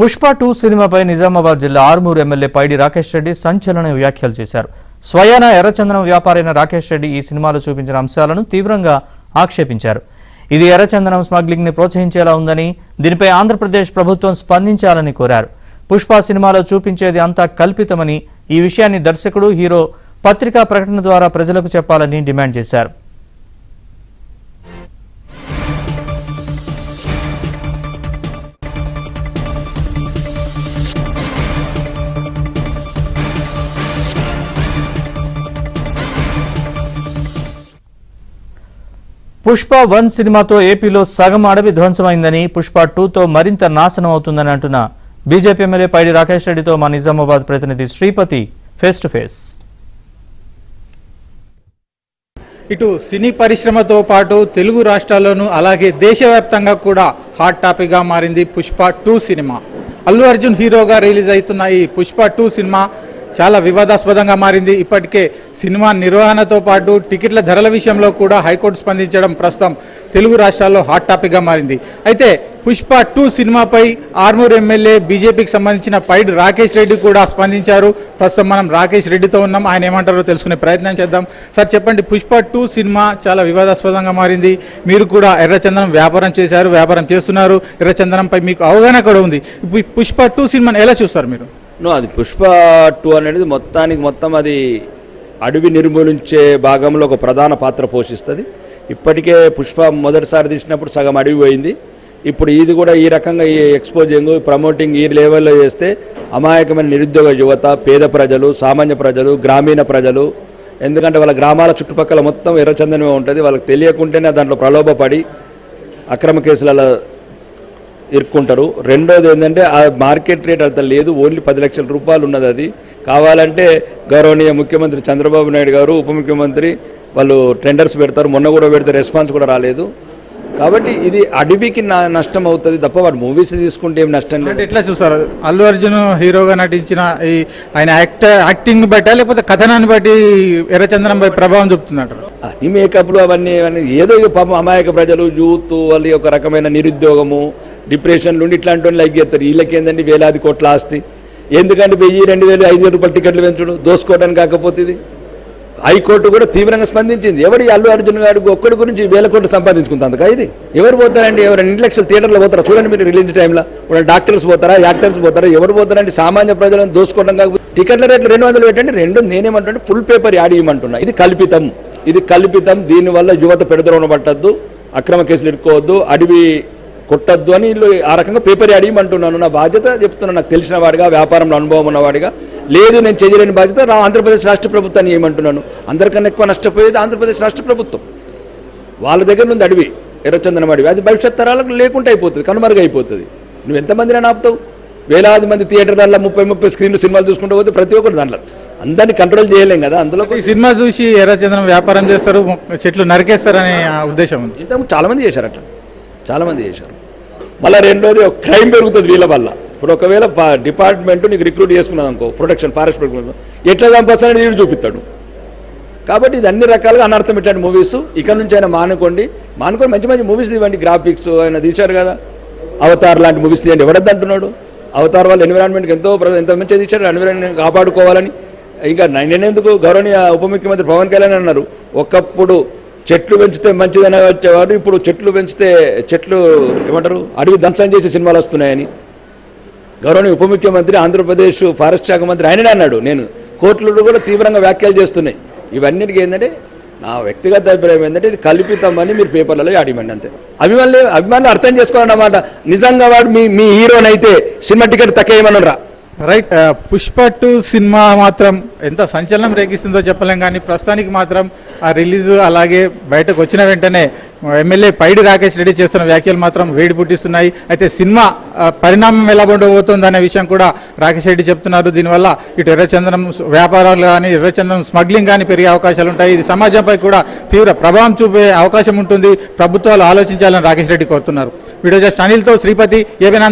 పుష్ప 2 సినిమాపై నిజామాబాద్ జిల్లా ఆర్మూర్ ఎమ్మెల్యే పైడి రాకేష్ రెడ్డి సంచలన వ్యాఖ్యలు చేశారు. స్వయాన ఎర్రచందనం వ్యాపారైన రాకేష్ రెడ్డి ఈ సినిమాలో చూపించిన అంశాలను తీవ్రంగా ఆక్షేపించారు. ఇది ఎర్రచందనం స్మగ్లింగ్ ని ప్రోత్సహించేలా ఉందని, దీనిపై ఆంధ్రప్రదేశ్ ప్రభుత్వం స్పందించాలని కోరారు. పుష్ప సినిమాలో చూపించేది అంతా కల్పితమని, ఈ విషయాన్ని దర్శకుడు, హీరో పత్రికా ప్రకటన ద్వారా ప్రజలకు చెప్పాలని డిమాండ్ చేశారు. పుష్ప 1 సినిమాతో ఏపీలో సగం అడవి ధ్వంసమైందని, పుష్ప 2తో మరింత నాశనం అవుతుందని అంటున్న బీజేపీ ఎమ్మెల్యే పైడి రాకేష్ రెడ్డితో మా నిజామాబాద్ ప్రతినిధి శ్రీపతి ఫేస్ టు ఫేస్. ఇటు సినీ పరిశ్రమతో పాటు తెలుగు రాష్ట్రాల్లోనూ అలాగే దేశవ్యాప్తంగా కూడా హాట్ టాపిక్గా మారింది పుష్ప 2 సినిమా. అల్లు అర్జున్ హీరోగా రిలీజ్ అవుతున్న ఈ పుష్ప 2 సినిమా చాలా వివాదాస్పదంగా మారింది. ఇప్పటికే సినిమా నిర్వహణతో పాటు టికెట్ల ధరల విషయంలో కూడా హైకోర్టు స్పందించడం ప్రస్తుతం తెలుగు రాష్ట్రాల్లో హాట్ టాపిక్గా మారింది. అయితే పుష్ప 2 సినిమాపై ఆర్మూర్ ఎమ్మెల్యే బీజేపీకి సంబంధించిన పైడి రాకేష్ రెడ్డి కూడా స్పందించారు. ప్రస్తుతం మనం రాకేష్ రెడ్డితో ఉన్నాం, ఆయన ఏమంటారో తెలుసుకునే ప్రయత్నం చేద్దాం. సార్ చెప్పండి, పుష్ప 2 సినిమా చాలా వివాదాస్పదంగా మారింది. మీరు కూడా ఎర్రచందనం వ్యాపారం చేస్తున్నారు. ఎర్రచందనంపై మీకు అవగాహన కూడా ఉంది. పుష్ప 2 సినిమాని ఎలా చూస్తారు మీరు? అది పుష్ప 2 అనేది మొత్తం అది అడవి నిర్మూలించే భాగంలో ఒక ప్రధాన పాత్ర పోషిస్తుంది. ఇప్పటికే పుష్ప మొదటిసారి తీసినప్పుడు సగం అడవి పోయింది. ఇప్పుడు ఇది కూడా ఈ రకంగా ఈ ఎక్స్పోజింగ్, ప్రమోటింగ్ ఈ లెవెల్లో చేస్తే అమాయకమైన నిరుద్యోగ యువత, పేద ప్రజలు, సామాన్య ప్రజలు, గ్రామీణ ప్రజలు, ఎందుకంటే వాళ్ళ గ్రామాల చుట్టుపక్కల మొత్తం ఎర్రచందనమే ఉంటుంది, వాళ్ళకి తెలియకుంటేనే దాంట్లో ప్రలోభపడి అక్రమ కేసులలో ఇరుక్కుంటారు. రెండోది ఏంటంటే ఆ మార్కెట్ రేట్ అంత లేదు, ఓన్లీ 10 లక్షల రూపాయలు ఉన్నది. అది కావాలంటే గౌరవనీయ ముఖ్యమంత్రి చంద్రబాబు నాయుడు గారు, ఉప ముఖ్యమంత్రి వాళ్ళు టెండర్స్ పెడతారు. మొన్న కూడా పెడితే రెస్పాన్స్ కూడా రాలేదు. కాబట్టి ఇది అడవికి నష్టం అవుతుంది తప్ప వాడు మూవీస్ తీసుకుంటే ఏం నష్టం లేదు. ఎట్లా చూస్తారు? అల్లు అర్జున్ హీరోగా నటించిన ఆయన యాక్టింగ్ బట్టి లేకపోతే కథనాన్ని బట్టి ఎర్రచందనంపై ప్రభావం చూపుతున్నట్టు ఈ మేకప్లు అవన్నీ ఏదో పాపం అమాయక ప్రజలు, యూత్, వాళ్ళు ఒక రకమైన నిరుద్యోగము, డిప్రెషన్లు ఉండి ఇట్లాంటి వాళ్ళు లైక్ చేస్తారు. వీళ్ళకి ఏంటంటే వేలాది కోట్ల ఆస్తి, ఎందుకంటే 1000, 2000, 5000 రూపాయలు టికెట్లు పెంచడం దోసుకోవడానికి కాకపోతే ఇది. హైకోర్టు కూడా తీవ్రంగా స్పందించింది. ఎవరు అల్లు అర్జున్ గారికి ఒక్కడి గురించి 1000 కోట్లు సంపాదించుకుంటారు. ఇది ఎవరు పోతారండి? ఎవరు 2 లక్షల థియేటర్లో పోతారా? చూడండి మీరు, రిలీజ్ టైంలో డాక్టర్స్ పోతారా, యాక్టర్స్ పోతారా, ఎవరు పోతారండి? సామాన్య ప్రజలను దోసుకోవడం కాకపోతే టికెట్ల రేట్లు 200 పెట్టండి. నేనేమంటే ఫుల్ పేపర్ యాడ్ ఇవ్వమంటున్నా. ఇది కల్పితం. దీనివల్ల యువత పెడదరోన పట్టద్దు, అక్రమ కేసులు ఇరుక్కోవద్దు, అడవి కొట్టద్దు అని వీళ్ళు ఆ రకంగా పేపర్ అడిగమంటున్నాను. నా బాధ్యత చెప్తున్నాను, నాకు తెలిసిన వాడిగా, వ్యాపారంలో అనుభవం ఉన్నవాడిగా. లేదు నేను చేయలేని బాధ్యత ఆంధ్రప్రదేశ్ రాష్ట్ర ప్రభుత్వాన్ని ఏమంటున్నాను. అందరికన్నా ఎక్కువ నష్టపోయేది ఆంధ్రప్రదేశ్ రాష్ట్ర ప్రభుత్వం. వాళ్ళ దగ్గర ఉంది అడవి, ఎర్రచందనం అడవి. అది భవిష్యత్ తరాలకు లేకుండా అయిపోతుంది, కనుమరుగైపోతుంది. నువ్వు ఎంతమందిని ఆపుతావు? వేలాది మంది థియేటర్ దాంట్లో 30 స్క్రీన్లు సినిమాలు చూసుకుంటూ పోతే ప్రతి ఒక్కరు దాంట్లో అందరినీ కంట్రోల్ చేయలేం కదా. అందులో ఈ సినిమా చూసి ఎర్రచందనం వ్యాపారం చేస్తారు, చెట్లు నరికేస్తారనే ఉద్దేశం ఉంది. ఇంతకు చాలామంది చేశారు, అట్లా చాలామంది చేశారు. మళ్ళీ రెండోది క్రైమ్ పెరుగుతుంది వీళ్ళ వల్ల. ఇప్పుడు ఒకవేళ డిపార్ట్మెంట్ నీకు రిక్రూట్ చేసుకున్నాను అనుకో, ప్రొటెక్షన్, ఫారెస్ట్ ప్రొటెక్షన్, ఎట్లా చంపొచ్చని వీడు చూపిస్తాడు. కాబట్టి ఇది అన్ని రకాలుగా అనర్థం ఇట్లాంటి మూవీస్ ఇక్కడ నుంచి అయినా మానుకొని మంచి మంచి మూవీస్ ఇవ్వండి. గ్రాఫిక్స్ ఆయన తీశారు కదా, అవతార్ లాంటి మూవీస్ తీయండి. ఎవడద్దు అంటున్నాడు? అవతార్ వాళ్ళు ఎన్విరాన్మెంట్కి ఎంతో మంచిగా తీశారు, ఎన్విరాన్మెంట్ కాపాడుకోవాలని. ఇంకా నేనెందుకు, గౌరవనీయ ఉప ముఖ్యమంత్రి పవన్ కళ్యాణ్ అన్నారు, ఒకప్పుడు చెట్లు పెంచితే మంచిదని వచ్చేవాడు, ఇప్పుడు చెట్లు పెంచితే చెట్లు ఏమంటారు అడవి ధ్వంసం చేసే సినిమాలు వస్తున్నాయని. గౌరవనీయ ఉప ముఖ్యమంత్రి, ఆంధ్రప్రదేశ్ ఫారెస్ట్ శాఖ మంత్రి ఆయననే అన్నాడు. కోర్టులు కూడా తీవ్రంగా వ్యాఖ్యలు చేస్తున్నాయి. ఇవన్నిటికీ ఏంటంటే నా వ్యక్తిగత అభిప్రాయం ఏంటంటే ఇది కల్పితమని మీరు పేపర్లలో అడిగండి అంతే. అభిమానులు అర్థం చేసుకోవాలన్నమాట. నిజంగా వాడు మీ హీరోనైతే సినిమా టికెట్ తక్కువ ఏమన్నారా? రైట్. పుష్ప 2 సినిమా మాత్రం ఎంత సంచలనం రేగిస్తుందో చెప్పలేం, కానీ ప్రస్తుతానికి మాత్రం ఆ రిలీజ్ అలాగే బయటకు వచ్చిన వెంటనే ఎమ్మెల్యే పైడి రాకేష్ రెడ్డి చేస్తున్న వ్యాఖ్యలు మాత్రం వేడి పుట్టిస్తున్నాయి. అయితే సినిమా పరిణామం ఎలా ఉండబోతుంది అనే విషయం కూడా రాకేష్ రెడ్డి చెప్తున్నారు. దీనివల్ల ఇటు ఎర్రచందనం వ్యాపారాలు కానీ, ఎర్రచందనం స్మగ్లింగ్ కానీ పెరిగే అవకాశాలు ఉంటాయి. ఇది సమాజంపై కూడా తీవ్ర ప్రభావం చూపే అవకాశం ఉంటుంది. ప్రభుత్వాలు ఆలోచించాలని రాకేష్ రెడ్డి కోరుతున్నారు. వీడియో జస్ట్ అనిల్తో శ్రీపతి, ఏబీఎన్.